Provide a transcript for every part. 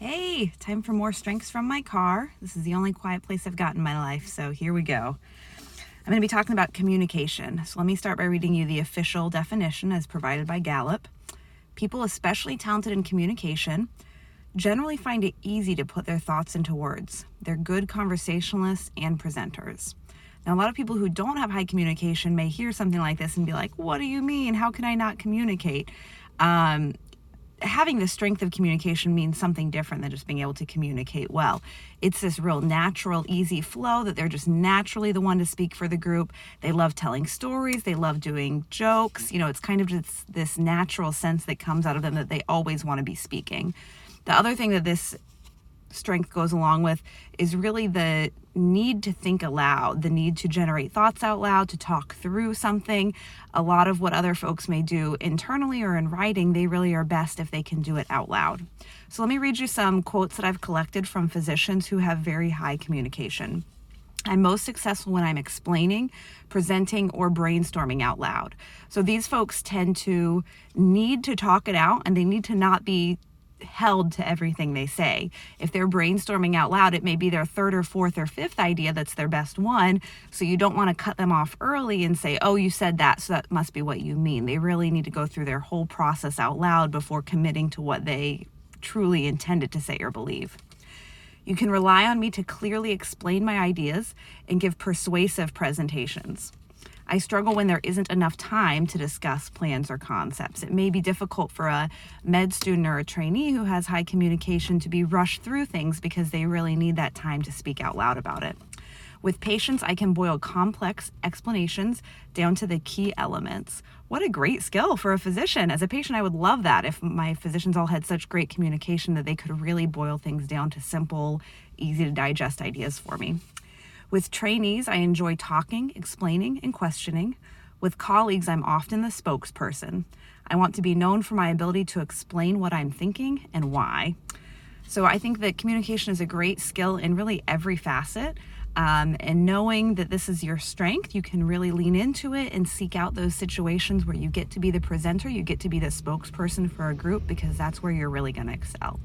Hey, time for more strengths from my car. This is the only quiet place I've got in my life, so here we go. I'm going to be talking about communication. So let me start by reading you the official definition as provided by Gallup. People especially talented in communication generally find it easy to put their thoughts into words. They're good conversationalists and presenters. Now, a lot of people who don't have high communication may hear something like this and be like, what do you mean? How can I not communicate? Having the strength of communication means something different than just being able to communicate well. It's this real natural, easy flow that they're just naturally the one to speak for the group. They love telling stories. They love doing jokes. It's kind of just this natural sense that comes out of them that they always want to be speaking. The other thing that this strength goes along with is really the need to think aloud, the need to generate thoughts out loud, to talk through something. A lot of what other folks may do internally or in writing, they really are best if they can do it out loud. So let me read you some quotes that I've collected from physicians who have very high communication. I'm most successful when I'm explaining, presenting, or brainstorming out loud. So these folks tend to need to talk it out, and they need to not be held to everything they say. If they're brainstorming out loud, it may be their third or fourth or fifth idea that's their best one. So you don't want to cut them off early and say, oh, you said that, so that must be what you mean. They really need to go through their whole process out loud before committing to what they truly intended to say or believe. You can rely on me to clearly explain my ideas and give persuasive presentations. I struggle when there isn't enough time to discuss plans or concepts. It may be difficult for a med student or a trainee who has high communication to be rushed through things because they really need that time to speak out loud about it. With patients, I can boil complex explanations down to the key elements. What a great skill for a physician. As a patient, I would love that if my physicians all had such great communication that they could really boil things down to simple, easy to digest ideas for me. With trainees, I enjoy talking, explaining, and questioning. With colleagues, I'm often the spokesperson. I want to be known for my ability to explain what I'm thinking and why. So I think that communication is a great skill in really every facet. And knowing that this is your strength, you can really lean into it and seek out those situations where you get to be the presenter, you get to be the spokesperson for a group, because that's where you're really going to excel.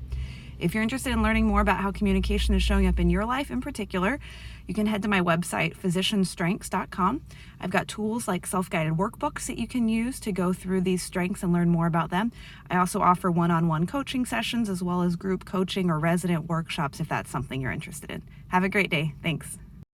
If you're interested in learning more about how communication is showing up in your life in particular, you can head to my website, physicianstrengths.com. I've got tools like self-guided workbooks that you can use to go through these strengths and learn more about them. I also offer one-on-one coaching sessions as well as group coaching or resident workshops if that's something you're interested in. Have a great day. Thanks.